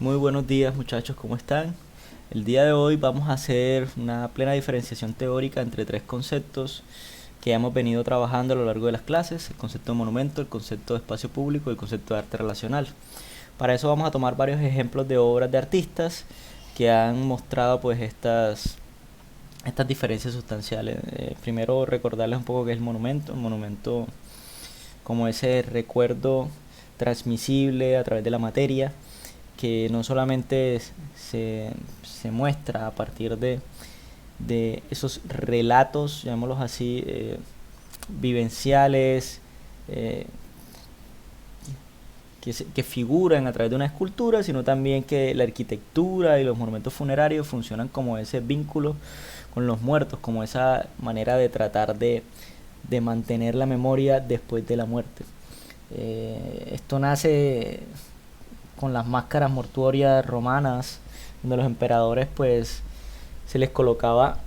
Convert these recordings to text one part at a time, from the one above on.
Muy buenos días muchachos, ¿cómo están? El día de hoy vamos a hacer una plena diferenciación teórica entre tres conceptos que hemos venido trabajando a lo largo de las clases: el concepto de monumento, el concepto de espacio público y el concepto de arte relacional. Para eso vamos a tomar varios ejemplos de obras de artistas que han mostrado pues estas diferencias sustanciales. Primero recordarles un poco qué es el monumento como ese recuerdo transmisible a través de la materia que no solamente se muestra a partir de esos relatos, llamémoslos así, vivenciales, eh, que figuran a través de una escultura, sino también que la arquitectura y los monumentos funerarios funcionan como ese vínculo con los muertos, como esa manera de tratar de mantener la memoria después de la muerte. Esto nace con las máscaras mortuorias romanas, donde los emperadores pues se les colocaba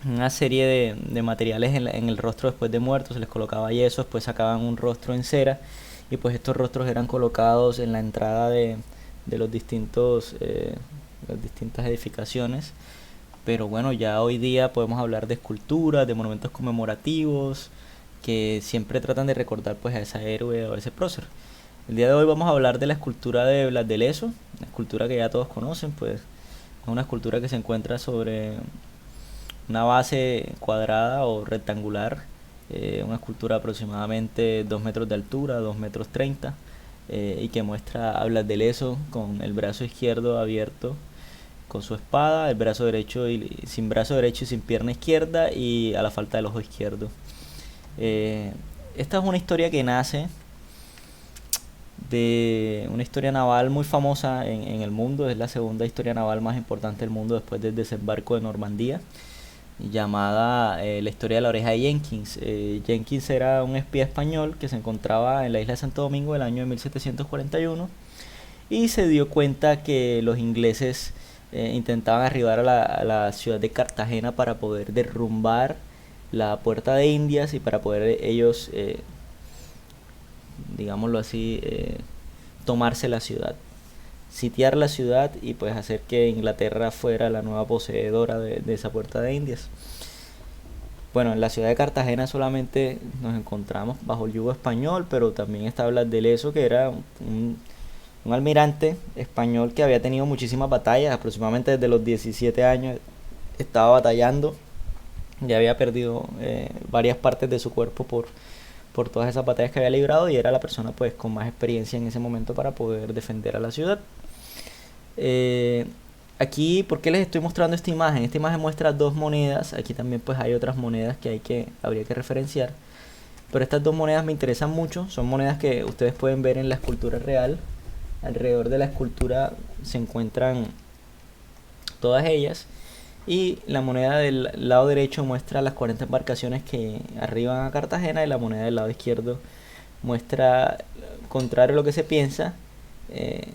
una serie de materiales en el rostro después de muertos, se les colocaba yeso, después sacaban un rostro en cera y pues estos rostros eran colocados en la entrada de los las distintas edificaciones. Pero bueno, ya hoy día podemos hablar de esculturas, de monumentos conmemorativos que siempre tratan de recordar pues a ese héroe o a ese prócer. El día de hoy vamos a hablar de la escultura de Blas de Lezo, una escultura que ya todos conocen, pues es una escultura que se encuentra sobre una base cuadrada o rectangular, una escultura aproximadamente 2 metros de altura, 2 metros 30, y que muestra a Blas de Lezo con el brazo izquierdo abierto con su espada, el brazo derecho sin brazo derecho y sin pierna izquierda y a la falta del ojo izquierdo. Eh, Esta es una historia que nace de una historia naval muy famosa en el mundo. Es la segunda historia naval más importante del mundo después del desembarco de Normandía, llamada la historia de la oreja de Jenkins. Jenkins era un espía español que se encontraba en la isla de Santo Domingo el año de 1741 y se dio cuenta que los ingleses intentaban arribar a la ciudad de Cartagena para poder derrumbar la puerta de Indias y para poder ellos, digámoslo así, tomarse la ciudad, sitiar la ciudad y pues hacer que Inglaterra fuera la nueva poseedora de esa puerta de Indias. Bueno, en la ciudad de Cartagena solamente nos encontramos bajo el yugo español, pero también está Blas de Lezo, que era un almirante español que había tenido muchísimas batallas, aproximadamente desde los 17 años estaba batallando, ya había perdido varias partes de su cuerpo por todas esas batallas que había librado y era la persona pues con más experiencia en ese momento para poder defender a la ciudad. Eh, Aquí, ¿por qué les estoy mostrando esta imagen? Esta imagen muestra dos monedas. Aquí también pues hay otras monedas que habría que referenciar. Pero estas dos monedas me interesan mucho. Son monedas que ustedes pueden ver en la escultura real. Alrededor de la escultura se encuentran todas ellas. Y la moneda del lado derecho muestra las 40 embarcaciones que arriban a Cartagena y la moneda del lado izquierdo muestra, contrario a lo que se piensa, eh,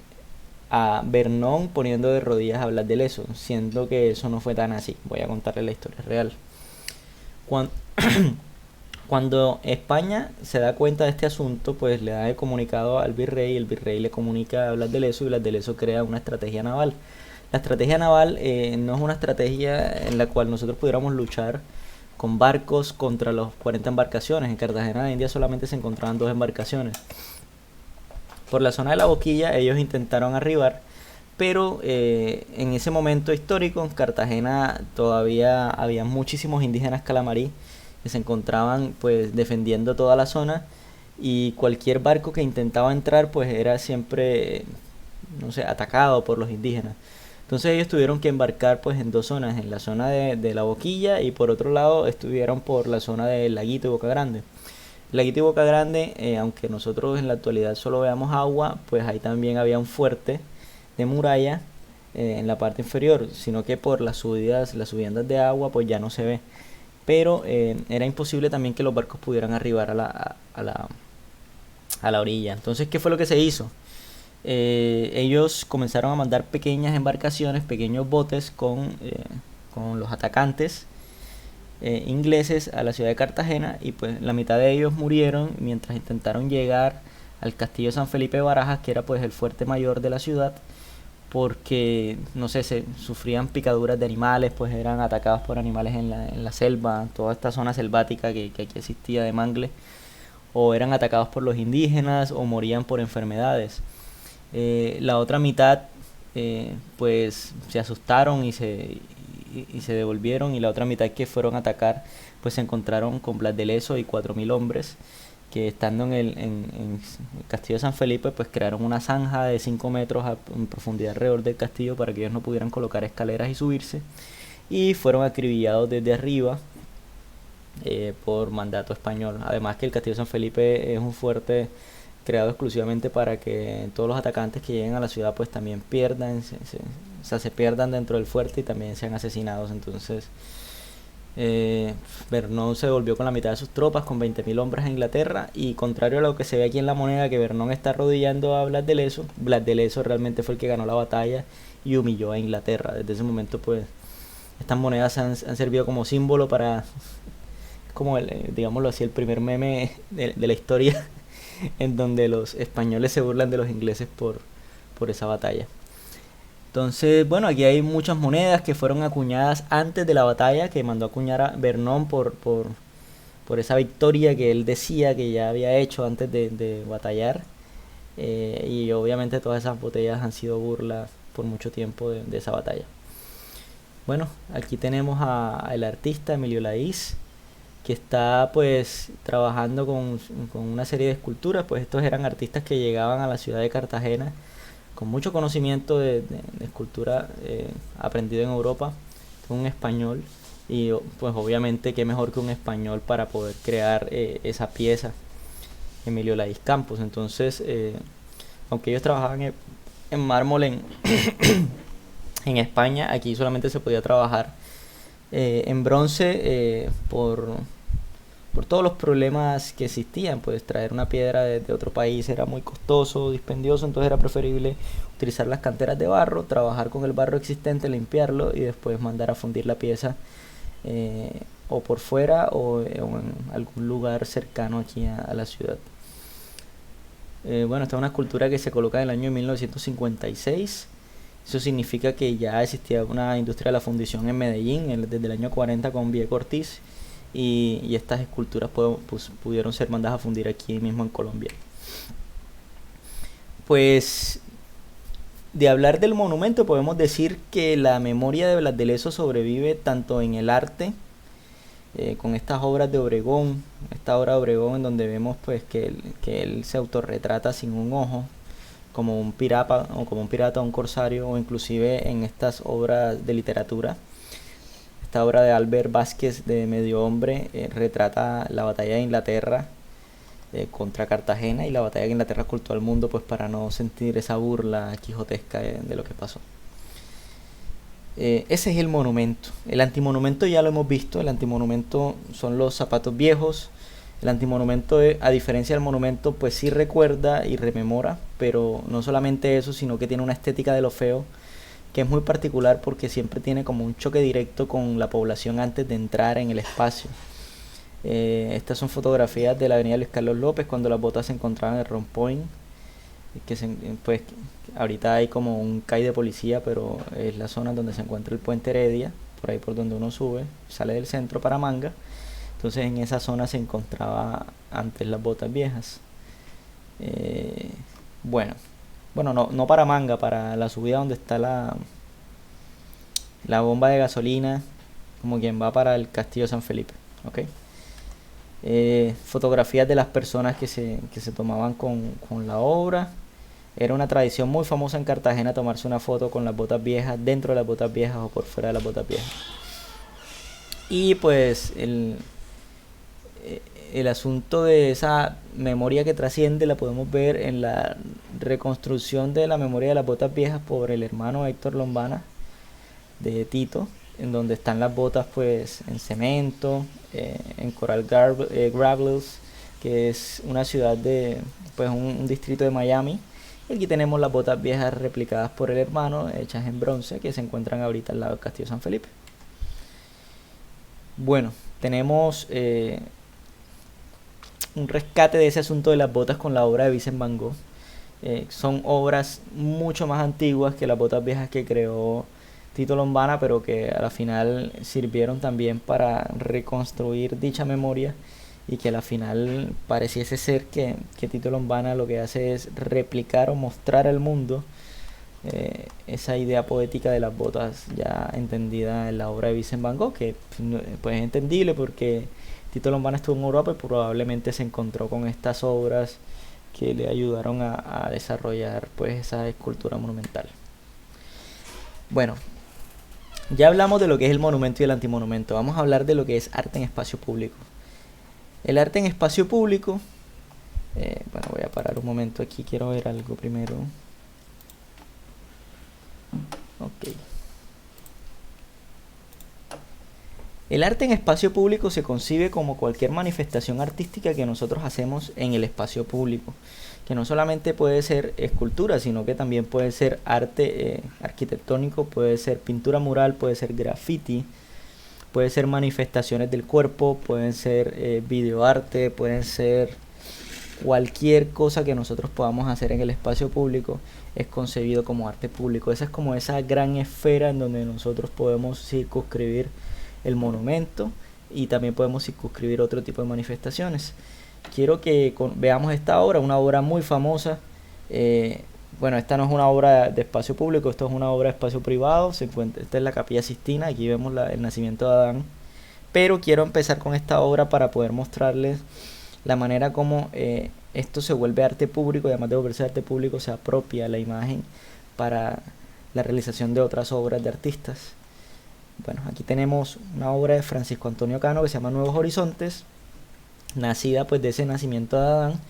a Vernon poniendo de rodillas a Blas de Lezo, siendo que eso no fue tan así. Voy a contarles la historia real. Cuando, cuando España se da cuenta de este asunto, pues le da el comunicado al virrey, y el virrey le comunica a Blas de Lezo y Blas de Lezo crea una estrategia naval. La estrategia naval no es una estrategia en la cual nosotros pudiéramos luchar con barcos contra los 40 embarcaciones. En Cartagena de India solamente se encontraban dos embarcaciones. Por la zona de la Boquilla ellos intentaron arribar, pero en ese momento histórico en Cartagena todavía había muchísimos indígenas calamarí que se encontraban pues defendiendo toda la zona y cualquier barco que intentaba entrar pues era siempre, no sé, atacado por los indígenas. Entonces ellos tuvieron que embarcar pues en dos zonas, en la zona de la Boquilla y por otro lado estuvieron por la zona del Laguito y Boca Grande. Laguito y Boca Grande, aunque nosotros en la actualidad solo veamos agua, pues ahí también había un fuerte de muralla en la parte inferior, sino que por las subiendas de agua, pues ya no se ve. Pero era imposible también que los barcos pudieran arribar a la orilla. Entonces, ¿qué fue lo que se hizo? Ellos comenzaron a mandar pequeñas embarcaciones, pequeños botes con los atacantes ingleses a la ciudad de Cartagena y pues la mitad de ellos murieron mientras intentaron llegar al castillo San Felipe de Barajas, que era pues el fuerte mayor de la ciudad, porque no sé, se sufrían picaduras de animales, pues eran atacados por animales en la selva, toda esta zona selvática que aquí existía de Mangle, o eran atacados por los indígenas o morían por enfermedades. La otra mitad pues se asustaron y se devolvieron, y la otra mitad que fueron a atacar pues se encontraron con Blas de Leso y 4000 hombres que, estando en el castillo de San Felipe, pues crearon una zanja de 5 metros en profundidad alrededor del castillo para que ellos no pudieran colocar escaleras y subirse, y fueron acribillados desde arriba por mandato español. Además que el castillo de San Felipe es un fuerte creado exclusivamente para que todos los atacantes que lleguen a la ciudad pues también pierdan, o sea, se pierdan dentro del fuerte y también sean asesinados. Entonces Vernon se volvió con la mitad de sus tropas, con 20.000 hombres a Inglaterra, y contrario a lo que se ve aquí en la moneda, que Vernon está arrodillando a Blas de Leso realmente fue el que ganó la batalla y humilló a Inglaterra. Desde ese momento pues estas monedas han servido como símbolo para, como digámoslo así, el primer meme de la historia en donde los españoles se burlan de los ingleses por esa batalla. Entonces, bueno, aquí hay muchas monedas que fueron acuñadas antes de la batalla, que mandó a acuñar a Vernon por esa victoria que él decía que ya había hecho antes de batallar. Y obviamente todas esas botellas han sido burlas por mucho tiempo de esa batalla. Bueno, aquí tenemos al artista Emilio Laís, que está pues trabajando con una serie de esculturas. Pues estos eran artistas que llegaban a la ciudad de Cartagena con mucho conocimiento de escultura aprendido en Europa, un español, y pues obviamente qué mejor que un español para poder crear esa pieza, Emilio Laís Campos. Entonces, aunque ellos trabajaban en mármol en España, aquí solamente se podía trabajar en bronce por todos los problemas que existían. Pues traer una piedra de otro país era muy costoso, dispendioso, entonces era preferible utilizar las canteras de barro, trabajar con el barro existente, limpiarlo y después mandar a fundir la pieza o por fuera o en algún lugar cercano aquí a la ciudad. Bueno, esta es una escultura que se coloca en el año 1956. Eso significa que ya existía una industria de la fundición en Medellín desde el año 40 con Viejo Ortiz, y estas esculturas pudieron ser mandadas a fundir aquí mismo en Colombia. Pues de hablar del monumento podemos decir que la memoria de Blas de Leso sobrevive tanto en el arte, con estas obras de Obregón, esta obra de Obregón en donde vemos pues que él se autorretrata sin un ojo, como un pirata o un corsario, o inclusive en estas obras de literatura. Esta obra de Albert Vázquez de Medio Hombre retrata la batalla de Inglaterra contra Cartagena, y la batalla que Inglaterra ocultó al mundo pues para no sentir esa burla quijotesca de lo que pasó. Ese es el monumento. El antimonumento ya lo hemos visto. El antimonumento son los zapatos viejos. El antimonumento, a diferencia del monumento, pues sí recuerda y rememora, pero no solamente eso, sino que tiene una estética de lo feo que es muy particular, porque siempre tiene como un choque directo con la población antes de entrar en el espacio. Estas son fotografías de la avenida Luis Carlos López cuando las botas se encontraban en Rond Point, pues ahorita hay como un CAI de policía, pero es la zona donde se encuentra el puente Heredia, por ahí por donde uno sale del centro para Manga. Entonces en esa zona se encontraba antes las botas viejas. Bueno, no para Manga, para la subida donde está la bomba de gasolina, como quien va para el castillo de San Felipe, ¿ok? Fotografías de las personas que se tomaban con la obra. Era una tradición muy famosa en Cartagena tomarse una foto con las botas viejas, dentro de las botas viejas o por fuera de las botas viejas. Y pues el asunto de esa memoria que trasciende la podemos ver en la reconstrucción de la memoria de las botas viejas por el hermano Héctor Lombana de Tito, en donde están las botas pues en cemento, en Coral Gables, que es una ciudad de pues un distrito de Miami. Y aquí tenemos las botas viejas replicadas por el hermano, hechas en bronce, que se encuentran ahorita al lado del castillo de San Felipe. Bueno, tenemos un rescate de ese asunto de las botas con la obra de Vincent Van Gogh. Son obras mucho más antiguas que las botas viejas que creó Tito Lombana, pero que a la final sirvieron también para reconstruir dicha memoria, y que a la final pareciese ser que Tito Lombana lo que hace es replicar o mostrar al mundo esa idea poética de las botas ya entendida en la obra de Vincent Van Gogh, que pues es entendible porque Tito Lombana estuvo en Europa y probablemente se encontró con estas obras que le ayudaron a desarrollar pues esa escultura monumental. Bueno, ya hablamos de lo que es el monumento y el antimonumento. Vamos a hablar de lo que es arte en espacio público. El arte en espacio público, bueno, voy a parar un momento aquí, quiero ver algo primero. Ok. El arte en espacio público se concibe como cualquier manifestación artística que nosotros hacemos en el espacio público, que no solamente puede ser escultura, sino que también puede ser arte arquitectónico, puede ser pintura mural, puede ser graffiti, puede ser manifestaciones del cuerpo, pueden ser videoarte, pueden ser cualquier cosa que nosotros podamos hacer en el espacio público es concebido como arte público. Esa es como esa gran esfera en donde nosotros podemos circunscribir el monumento y también podemos circunscribir otro tipo de manifestaciones. Quiero que veamos esta obra, una obra muy famosa. Bueno, esta no es una obra de espacio público, esto es una obra de espacio privado. Esta es la Capilla Sixtina, aquí vemos el nacimiento de Adán. Pero quiero empezar con esta obra para poder mostrarles la manera como esto se vuelve arte público, y además de volverse arte público se apropia la imagen para la realización de otras obras de artistas. Bueno, aquí tenemos una obra de Francisco Antonio Cano que se llama Nuevos Horizontes, nacida pues de ese nacimiento de Adán.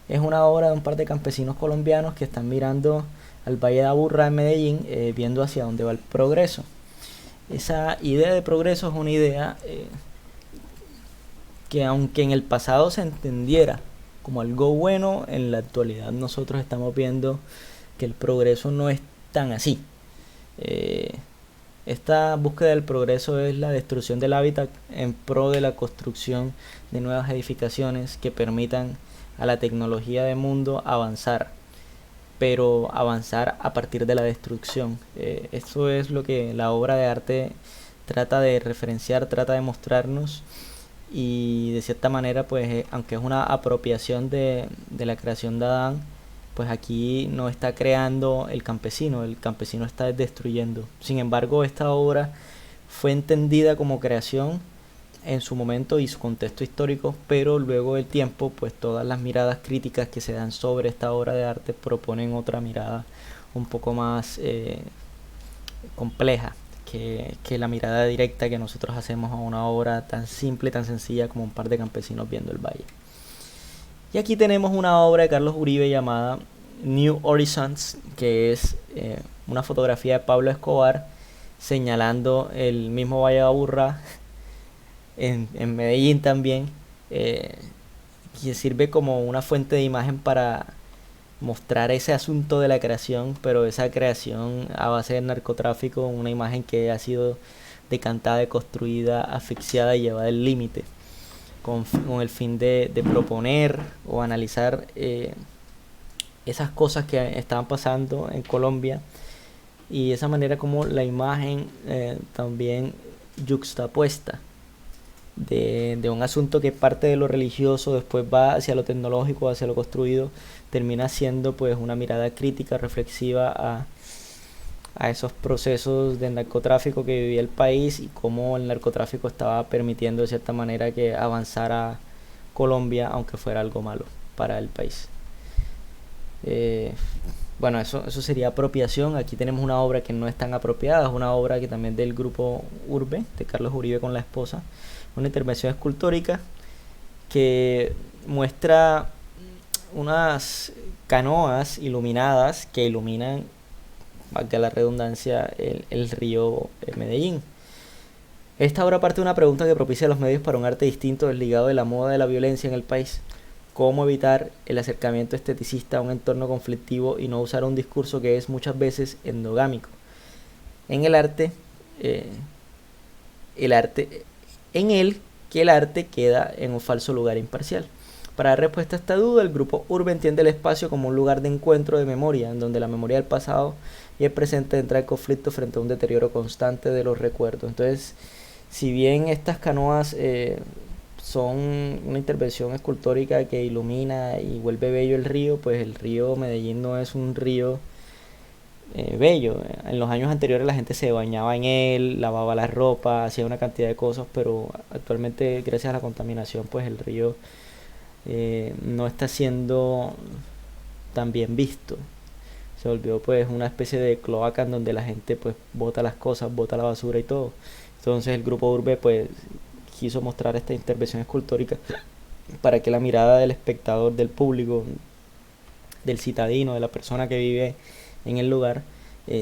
Es una obra de un par de campesinos colombianos que están mirando al Valle de Aburrá en Medellín, viendo hacia dónde va el progreso. Esa idea de progreso es una idea que, aunque en el pasado se entendiera como algo bueno, en la actualidad nosotros estamos viendo que el progreso no es tan así. Esta búsqueda del progreso es la destrucción del hábitat en pro de la construcción de nuevas edificaciones que permitan a la tecnología del mundo avanzar, pero avanzar a partir de la destrucción. Esto es lo que la obra de arte trata de referenciar, trata de mostrarnos, y de cierta manera pues aunque es una apropiación de la creación de Adán, pues aquí no está creando el campesino está destruyendo. Sin embargo, esta obra fue entendida como creación en su momento y su contexto histórico, pero luego del tiempo pues todas las miradas críticas que se dan sobre esta obra de arte proponen otra mirada un poco más compleja que la mirada directa que nosotros hacemos a una obra tan simple, tan sencilla como un par de campesinos viendo el valle. Y aquí tenemos una obra de Carlos Uribe llamada New Horizons, que es una fotografía de Pablo Escobar señalando el mismo Valle de Aburrá en Medellín también, que sirve como una fuente de imagen para mostrar ese asunto de la creación, pero esa creación a base del narcotráfico, una imagen que ha sido decantada, deconstruida, asfixiada y llevada al límite, con el fin de proponer o analizar esas cosas que estaban pasando en Colombia, y esa manera como la imagen también yuxtapuesta de un asunto que parte de lo religioso, después va hacia lo tecnológico, hacia lo construido, termina siendo pues una mirada crítica, reflexiva a esos procesos de narcotráfico que vivía el país, y cómo el narcotráfico estaba permitiendo de cierta manera que avanzara Colombia, aunque fuera algo malo para el país. Bueno, eso sería apropiación. Aquí tenemos una obra que no es tan apropiada, es una obra que también del grupo Urbe, de Carlos Uribe con la esposa, una intervención escultórica que muestra unas canoas iluminadas que iluminan, valga la redundancia, el río Medellín. Esta obra parte de una pregunta que propicia los medios para un arte distinto desligado de la moda de la violencia en el país: cómo evitar el acercamiento esteticista a un entorno conflictivo y no usar un discurso que es muchas veces endogámico. En el arte que el arte queda en un falso lugar imparcial. Para dar respuesta a esta duda, el grupo Urbe entiende el espacio como un lugar de encuentro de memoria, en donde la memoria del pasado y el presente entra en conflicto frente a un deterioro constante de los recuerdos. Entonces, si bien estas canoas son una intervención escultórica que ilumina y vuelve bello el río, pues el río Medellín no es un río bello. En los años anteriores la gente se bañaba en él, lavaba la ropa, hacía una cantidad de cosas, pero actualmente gracias a la contaminación pues el río no está siendo tan bien visto. Se volvió pues una especie de cloaca en donde la gente pues bota las cosas, bota la basura y todo. Entonces el grupo Urbe pues quiso mostrar esta intervención escultórica para que la mirada del espectador, del público, del citadino, de la persona que vive en el lugar,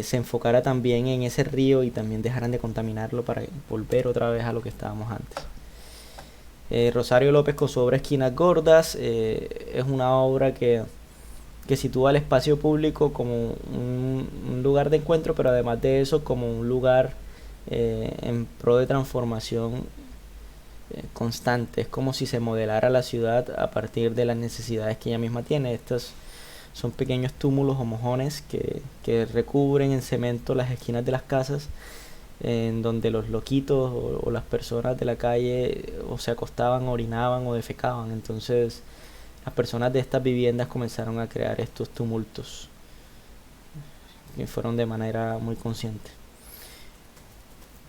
se enfocara también en ese río y también dejaran de contaminarlo para volver otra vez a lo que estábamos antes. Rosario López con su obra Esquinas Gordas es una obra que sitúa el espacio público como un lugar de encuentro, pero además de eso como un lugar en pro de transformación constante. Es como si se modelara la ciudad a partir de las necesidades que ella misma tiene. Estos son pequeños túmulos o mojones que recubren en cemento las esquinas de las casas, en donde los loquitos o las personas de la calle o se acostaban, orinaban o defecaban. Entonces las personas de estas viviendas comenzaron a crear estos tumultos que fueron de manera muy consciente.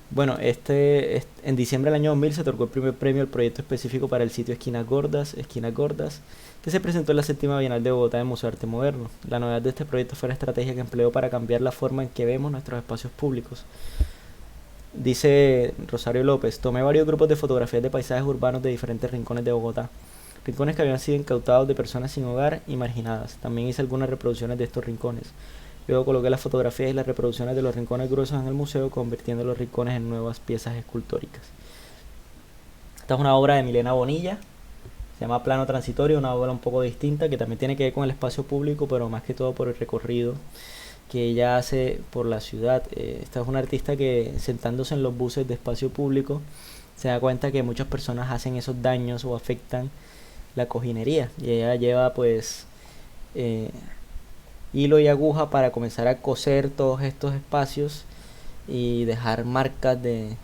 Bueno, en diciembre del año 2000 se otorgó el primer premio al proyecto específico para el sitio Esquinas Gordas, que se presentó en la 7ª Bienal de Bogotá del Museo de Arte Moderno. La novedad de este proyecto fue la estrategia que empleó para cambiar la forma en que vemos nuestros espacios públicos. Dice Rosario López: tomé varios grupos de fotografías de paisajes urbanos de diferentes rincones de Bogotá, rincones que habían sido incautados de personas sin hogar y marginadas. También hice algunas reproducciones de estos rincones. Luego coloqué las fotografías y las reproducciones de los rincones gruesos en el museo, convirtiendo los rincones en nuevas piezas escultóricas. Esta es una obra de Milena Bonilla, se llama Plano Transitorio, una obra un poco distinta que también tiene que ver con el espacio público, pero más que todo por el recorrido que ella hace por la ciudad. Esta es una artista que, sentándose en los buses de espacio público, se da cuenta que muchas personas hacen esos daños o afectan la cojinería, y ella lleva pues hilo y aguja para comenzar a coser todos estos espacios y dejar marcas de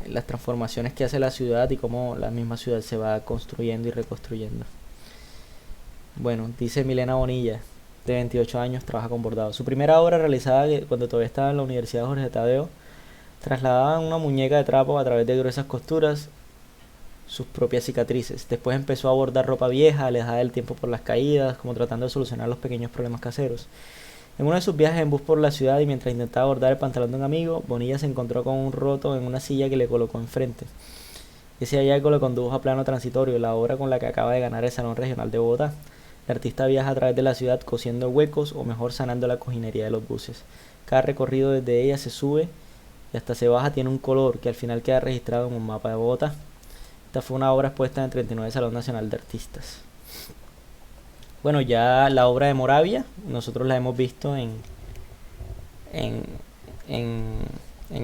las transformaciones que hace la ciudad y cómo la misma ciudad se va construyendo y reconstruyendo. Bueno, dice Milena Bonilla, de 28 años, trabaja con bordado. Su primera obra, realizada cuando todavía estaba en la Universidad Jorge Tadeo, trasladaba una muñeca de trapo a través de gruesas costuras sus propias cicatrices. Después empezó a bordar ropa vieja, alejada del tiempo por las caídas, como tratando de solucionar los pequeños problemas caseros. En uno de sus viajes en bus por la ciudad y mientras intentaba bordar el pantalón de un amigo, Bonilla se encontró con un roto en una silla que le colocó enfrente. Ese hallazgo le condujo a Plano Transitorio, la obra con la que acaba de ganar el Salón Regional de Bogotá. El artista viaja a través de la ciudad cosiendo huecos, o mejor sanando la cojinería de los buses. Cada recorrido desde ella se sube y hasta se baja tiene un color que al final queda registrado en un mapa de Bogotá. Esta fue una obra expuesta en el 39 Salón Nacional de Artistas. Bueno, ya la obra de Moravia, nosotros la hemos visto en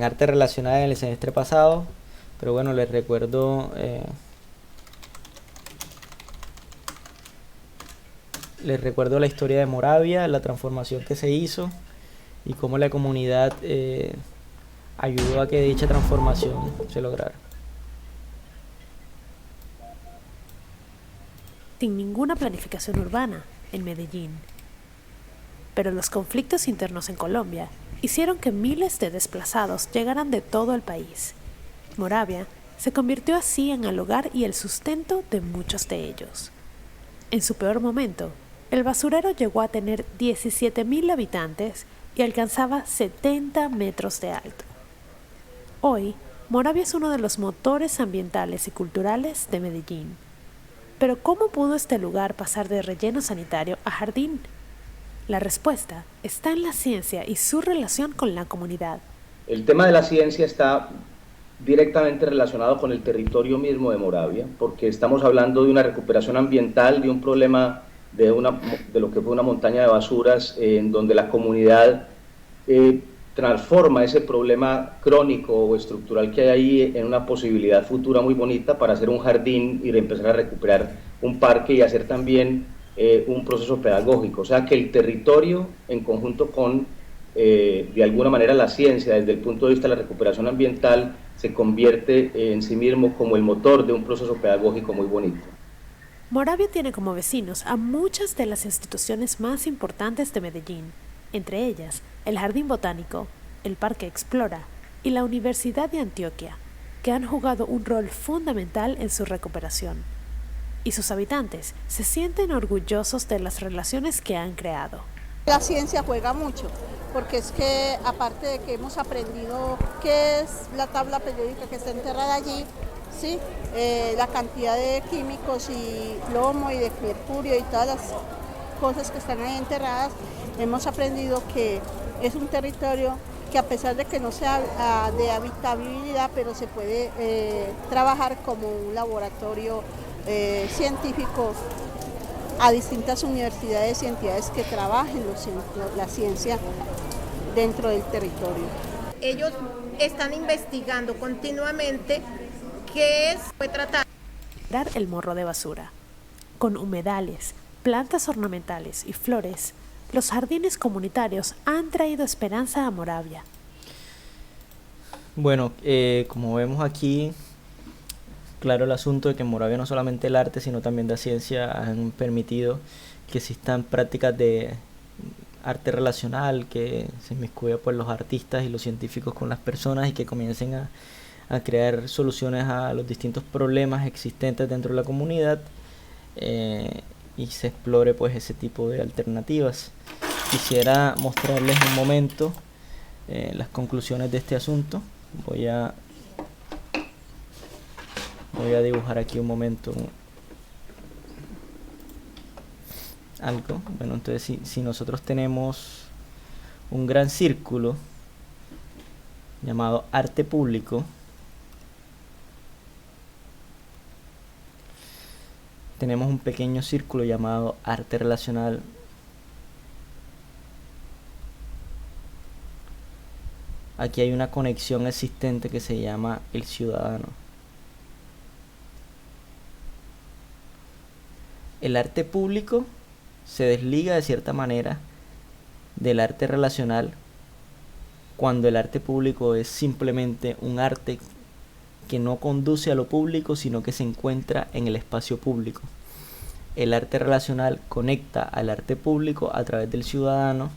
arte relacional en el semestre pasado, pero bueno, les recuerdo la historia de Moravia, la transformación que se hizo y cómo la comunidad ayudó a que dicha transformación se lograra. Sin ninguna planificación urbana en Medellín. Pero los conflictos internos en Colombia hicieron que miles de desplazados llegaran de todo el país. Moravia se convirtió así en el hogar y el sustento de muchos de ellos. En su peor momento, el basurero llegó a tener 17.000 habitantes y alcanzaba 70 metros de alto. Hoy, Moravia es uno de los motores ambientales y culturales de Medellín. Pero ¿cómo pudo este lugar pasar de relleno sanitario a jardín? La respuesta está en la ciencia y su relación con la comunidad. El tema de la ciencia está directamente relacionado con el territorio mismo de Moravia, porque estamos hablando de una recuperación ambiental, de un problema de lo que fue una montaña de basuras, en donde la comunidad transforma ese problema crónico o estructural que hay ahí en una posibilidad futura muy bonita para hacer un jardín y empezar a recuperar un parque y hacer también un proceso pedagógico. O sea que el territorio, en conjunto con, de alguna manera, la ciencia, desde el punto de vista de la recuperación ambiental, se convierte en sí mismo como el motor de un proceso pedagógico muy bonito. Moravia tiene como vecinos a muchas de las instituciones más importantes de Medellín, entre ellas el Jardín Botánico, el Parque Explora y la Universidad de Antioquia, que han jugado un rol fundamental en su recuperación. Y sus habitantes se sienten orgullosos de las relaciones que han creado. La ciencia juega mucho, porque es que aparte de que hemos aprendido qué es la tabla periódica que está enterrada allí, ¿sí? La cantidad de químicos y plomo y de mercurio y todas las cosas que están ahí enterradas, hemos aprendido que es un territorio que, a pesar de que no sea de habitabilidad, pero se puede trabajar como un laboratorio científico a distintas universidades y entidades que trabajen la ciencia dentro del territorio. Ellos están investigando continuamente qué fue tratado. El morro de basura. Con humedales, plantas ornamentales y flores, los jardines comunitarios han traído esperanza a Moravia. Bueno, como vemos aquí, claro, el asunto de que en Moravia no solamente el arte, sino también la ciencia han permitido que existan prácticas de arte relacional, que se inmiscuya pues los artistas y los científicos con las personas y que comiencen a crear soluciones a los distintos problemas existentes dentro de la comunidad, y se explore pues ese tipo de alternativas. Quisiera mostrarles un momento las conclusiones de este asunto. Voy a dibujar aquí un momento algo. Bueno, entonces si nosotros tenemos un gran círculo llamado arte público, tenemos un pequeño círculo llamado arte relacional, aquí hay una conexión existente que se llama el ciudadano. El arte público se desliga de cierta manera del arte relacional cuando el arte público es simplemente un arte que no conduce a lo público, sino que se encuentra en el espacio público. El arte relacional conecta al arte público a través del ciudadano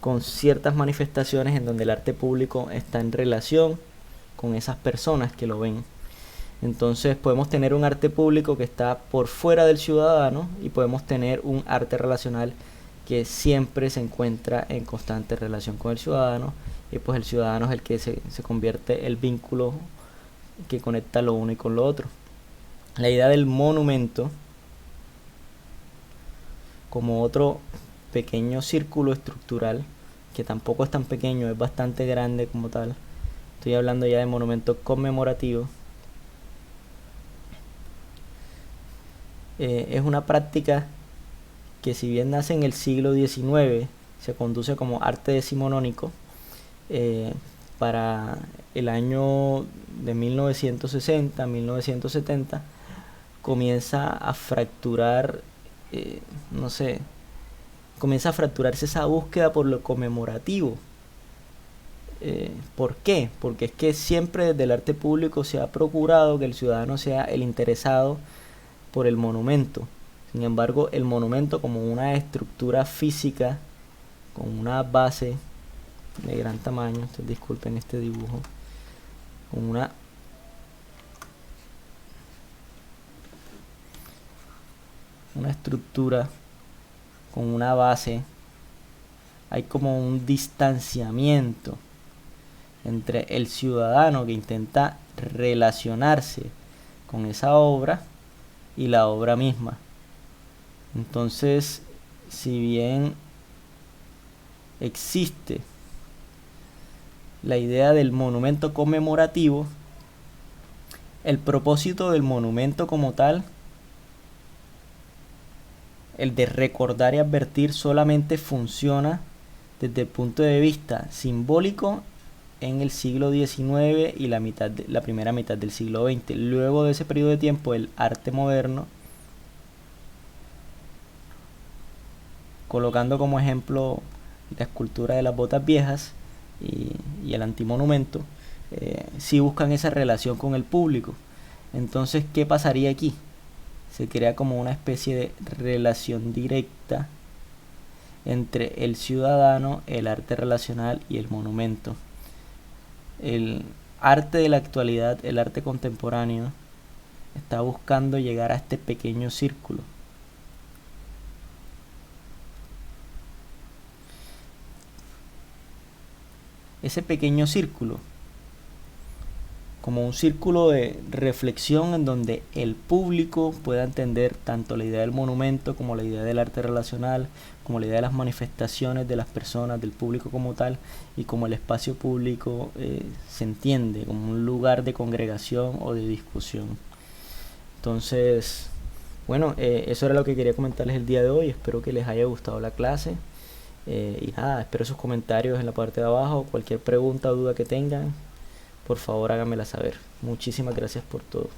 con ciertas manifestaciones en donde el arte público está en relación con esas personas que lo ven. Entonces podemos tener un arte público que está por fuera del ciudadano y podemos tener un arte relacional que siempre se encuentra en constante relación con el ciudadano, y pues el ciudadano es el que se convierte el vínculo que conecta lo uno y con lo otro. La idea del monumento como otro pequeño círculo estructural, que tampoco es tan pequeño, es bastante grande como tal. Estoy hablando ya de monumento conmemorativo. Es una práctica que, si bien nace en el siglo XIX, se conduce como arte decimonónico. Para el año de 1960, 1970, comienza a fracturar, comienza a fracturarse esa búsqueda por lo conmemorativo. ¿Por qué? Porque es que siempre desde el arte público se ha procurado que el ciudadano sea el interesado por el monumento. Sin embargo, el monumento, como una estructura física con una base de gran tamaño, disculpen este dibujo, con una estructura con una base, hay como un distanciamiento entre el ciudadano que intenta relacionarse con esa obra y la obra misma. Entonces, si bien existe la idea del monumento conmemorativo, el propósito del monumento como tal, el de recordar y advertir, solamente funciona desde el punto de vista simbólico en el siglo XIX y la primera mitad del siglo XX. Luego de ese periodo de tiempo, el arte moderno colocando como ejemplo la escultura de las botas viejas y el antimonumento, sí buscan esa relación con el público. Entonces, ¿qué pasaría aquí? Se crea como una especie de relación directa entre el ciudadano, el arte relacional y el monumento. El arte de la actualidad, el arte contemporáneo, está buscando llegar a este pequeño círculo. Ese pequeño círculo, como un círculo de reflexión en donde el público pueda entender tanto la idea del monumento como la idea del arte relacional, como la idea de las manifestaciones de las personas, del público como tal, y como el espacio público se entiende como un lugar de congregación o de discusión. Entonces, bueno, eso era lo que quería comentarles el día de hoy. Espero que les haya gustado la clase. Y nada, espero sus comentarios en la parte de abajo. Cualquier pregunta o duda que tengan, por favor háganmela saber. Muchísimas gracias por todo.